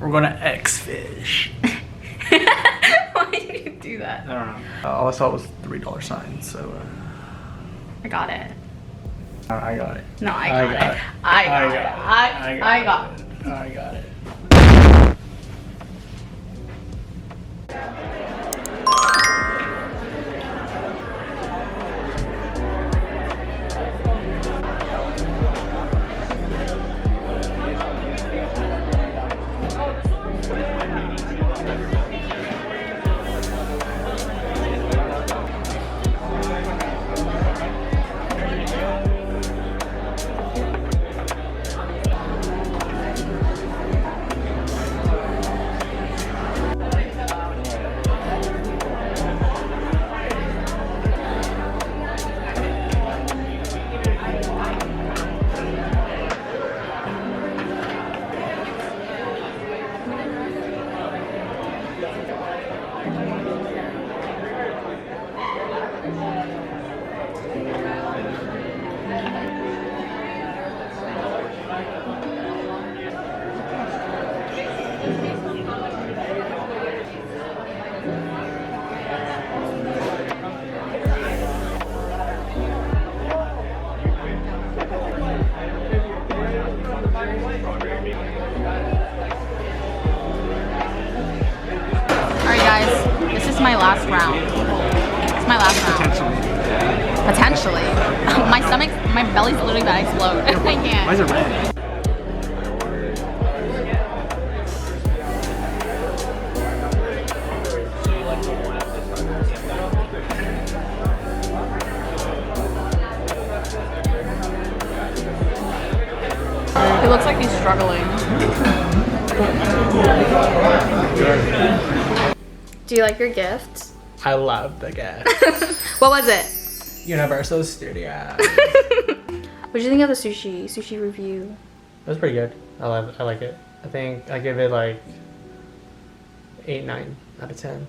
We're gonna X fish. Why did you do that? I don't know. All I saw was $3 signs, so. I got it. I got it. No, I got it. I got it. I got it. I got it. My last round. It's my last round. Potentially. My stomach, my belly's literally about to explode. I can't. Why is it red? He looks like he's struggling. Do you like your gift? I love the gift. What was it? Universal Studios. What do you think of the sushi review? It was pretty good. I like it. I think I give it like 8-9 out of 10.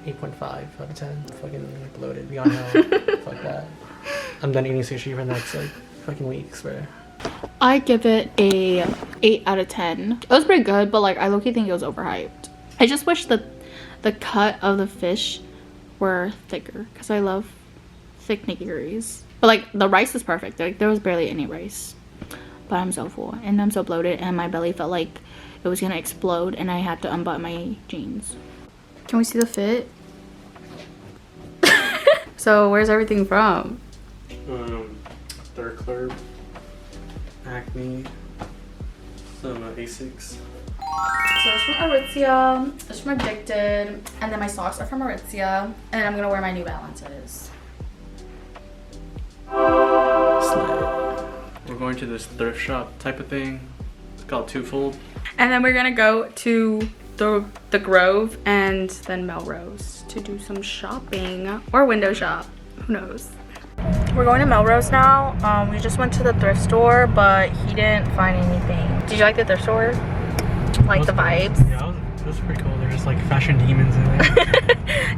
8.5 out of 10. Fucking bloated beyond hell. Fuck that. I'm done eating sushi for the next like fucking weeks, bro. I give it a 8 out of 10. It was pretty good, but like I low-key think it was overhyped. I just wish that the cut of the fish were thicker because I love thick nigiris. But like the rice is perfect. Like there was barely any rice. But I'm so full and I'm so bloated and my belly felt like it was gonna explode and I had to unbutton my jeans. Can we see the fit? So where's everything from? Third Club, Acne, some Asics. So it's from Aritzia, it's from Edikted, and then my socks are from Aritzia, and then I'm gonna wear my New Balances. We're going to this thrift shop type of thing. It's called Twofold. And then we're gonna go to the Grove and then Melrose to do some shopping or window shop. Who knows? We're going to Melrose now. We just went to the thrift store, but he didn't find anything. Did you like the thrift store? Like the vibes? Cool. Yeah, it was pretty cool. There's just like fashion demons in there.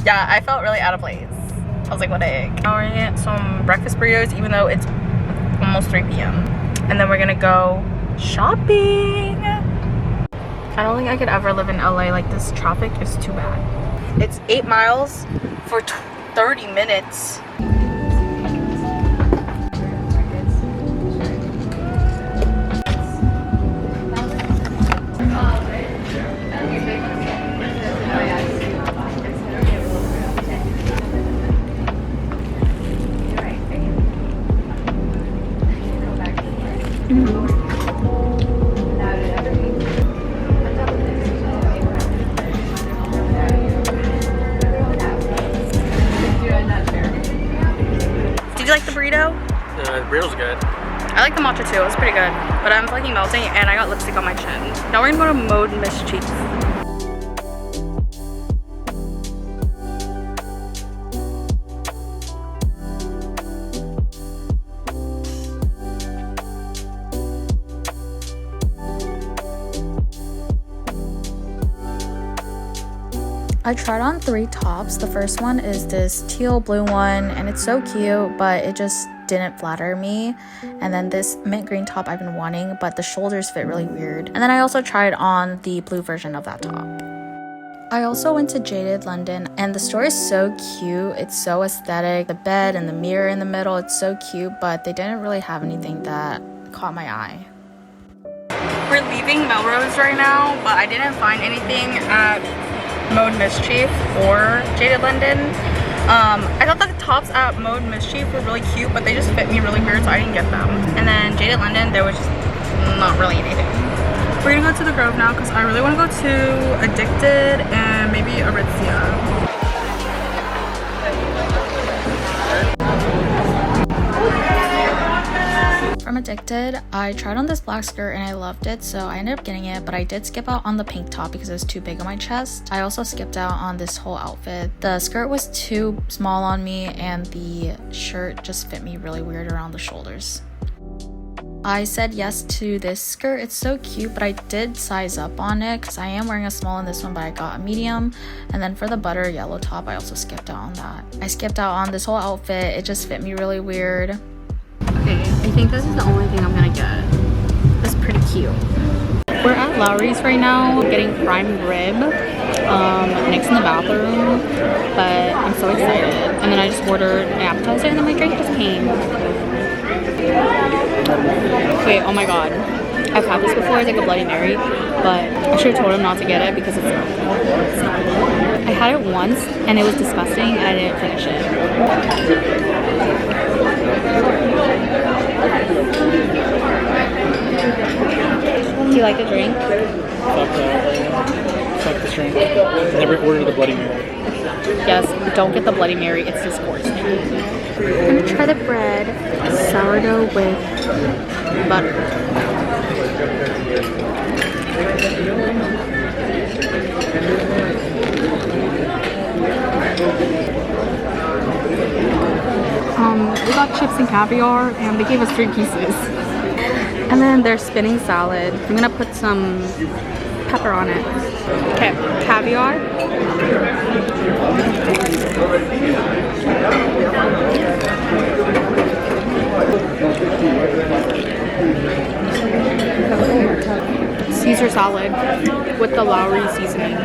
Yeah, I felt really out of place. I was like, what the heck? Now we're gonna get some breakfast burritos, even though it's almost 3 p.m. And then we're gonna go shopping. I don't think I could ever live in LA. Like this traffic is too bad. It's 8 miles for 30 minutes. Did you like the burrito? The burrito's good. I like the matcha too, it was pretty good. But I'm fucking melting and I got lipstick on my chin. Now we're gonna go to Mode Mischief. I tried on 3 tops. The first one is this teal blue one and it's so cute, but it just didn't flatter me. And then this mint green top I've been wanting, but the shoulders fit really weird. And then I also tried on the blue version of that top. I also went to Jaded London, and the store is so cute. It's so aesthetic. The bed and the mirror in the middle, it's so cute, but they didn't really have anything that caught my eye. We're leaving Melrose right now, but I didn't find anything at Mode Mischief or Jaded London. I thought the tops at Mode Mischief were really cute, but they just fit me really weird, so I didn't get them. And then Jaded London, there was just not really anything. We're gonna go to the Grove now because I really want to go to Edikted and maybe Aritzia. From Edikted, I tried on this black skirt and I loved it, so I ended up getting it, but I did skip out on the pink top because it was too big on my chest. I also skipped out on this whole outfit. The skirt was too small on me and the shirt just fit me really weird around the shoulders. I said yes to this skirt. It's so cute, but I did size up on it because I am wearing a small in this one, but I got a medium. And then for the butter yellow top, I also skipped out on that. I skipped out on this whole outfit. It just fit me really weird. Okay, I think this is the only thing I'm gonna get. It's pretty cute. We're at Lowry's right now getting prime rib next in the bathroom, but I'm so excited. And then I just ordered an appetizer and then my drink just came. Wait, oh my god. I've had this before, it's like a Bloody Mary, but I should have told him not to get it because it's not good. I had it once and it was disgusting and I didn't finish it. Do you like the drink? Fuck this drink. Never ordered the Bloody Mary. Yes, don't get the Bloody Mary, it's disgusting. I'm gonna try the bread. Sourdough with butter. We got chips and caviar and they gave us 3 pieces. And then their spinning salad. I'm gonna put some pepper on it. Okay, caviar. Caesar salad with the Lowry seasoning.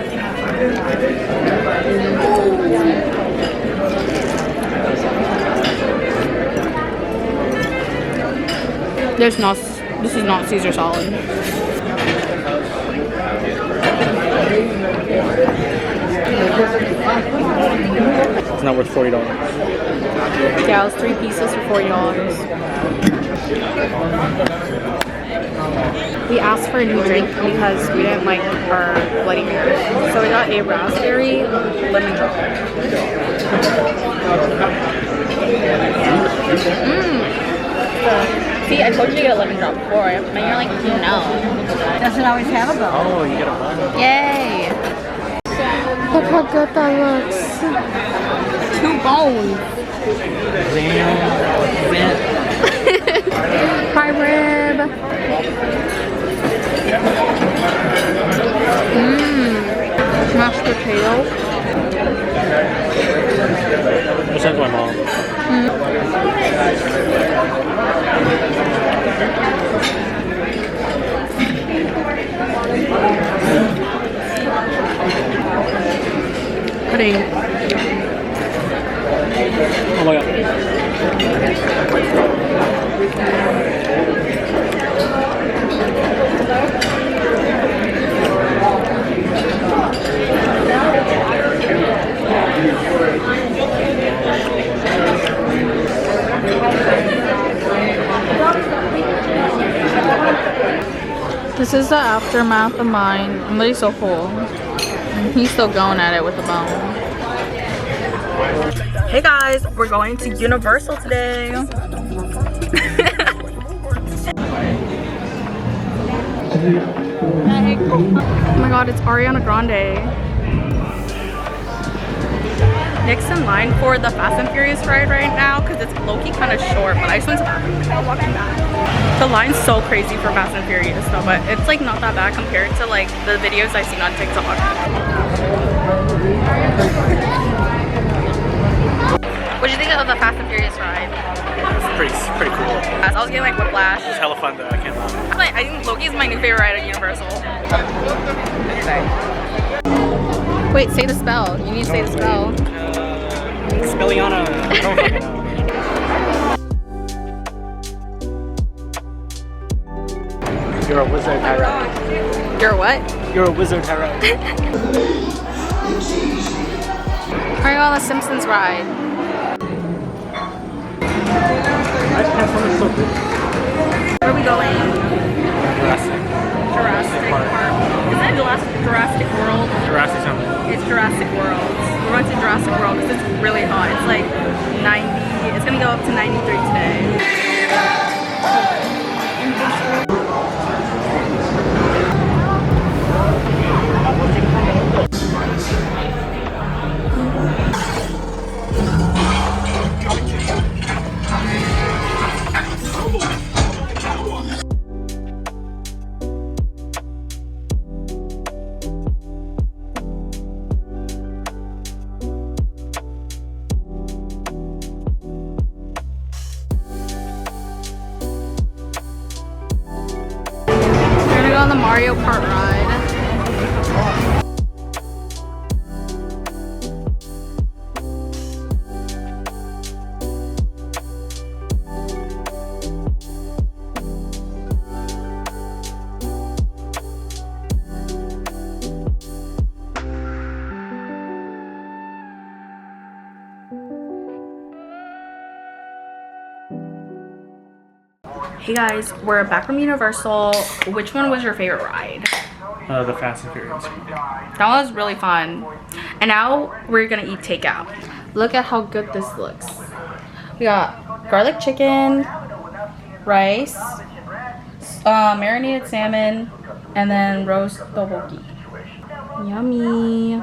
This is not Caesar salad. It's not worth $40. Yeah, it was 3 pieces for $40. We asked for a new drink because we didn't like our Bloody Mary. So we got a raspberry lemon drop. See, I told you to get a lemon drop before, and you're like, no. Doesn't always have a bone. Oh, you get a bun. Yay! Look how good that looks. 2 bones. Prime rib. Mashed potato. I sent to my mom. Pudding. Oh my god. This is the aftermath of mine. I'm literally so full. He's still going at it with the bone. Hey guys, we're going to Universal today. Oh my god, it's Ariana Grande. Next in line for the Fast and Furious ride right now because it's low-key kind of short, but I just went to walking back. The line's so crazy for Fast and Furious though, but it's like not that bad compared to like the videos I've seen on TikTok. What'd you think of the Fast and Furious ride? It's pretty cool. I was getting like whiplash. It's hella fun though, I can't lie. I think Loki's my new favorite ride at Universal. Wait, say the spell. You need to say the spell. Spelliana. I don't fucking know. You're a wizard, Tyra. You're what? You're a wizard, Tyra. Are you on the Simpsons ride? I just have something so good. Where are we going? Jurassic Park. Isn't it Jurassic World? Jurassic something. It's Jurassic World. We're going to Jurassic World because it's really hot. It's like 90. It's gonna go up to 93 today. On the Mario Kart ride. Hey guys, we're back from Universal. Which one was your favorite ride? The Fast and Furious. That was really fun. And now we're gonna eat takeout. Look at how good this looks. We got garlic chicken, rice, marinated salmon, and then roast tteokbokki. Yummy.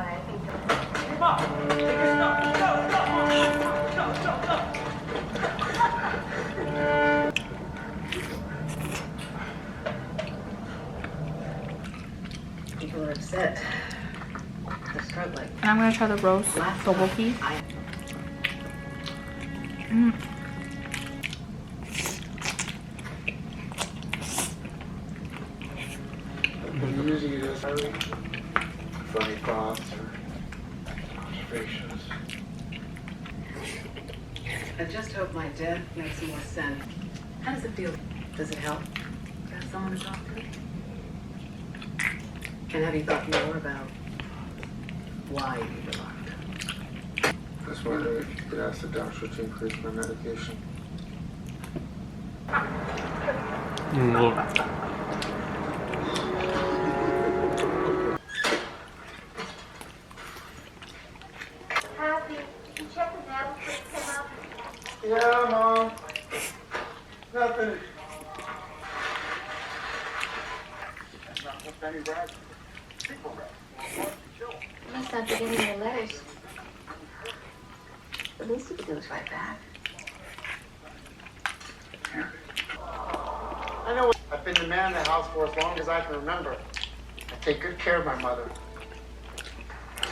People are upset. They're struggling. And I'm gonna try the roast tteokbokki. Usually it is funny thoughts or frustrations. I just hope my death makes more sense. How does it feel? Does it help to have someone to talk to? And have you thought more about why you were locked up? I was wondering if you could ask the doctor to increase my medication. Happy, you check the mail come up? Yeah, Mom. Nothing. You must not be getting your letters. The least you could do is write back. I know I've been the man in the house for as long as I can remember. I take good care of my mother. It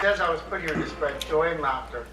says I was put here to spread joy and laughter.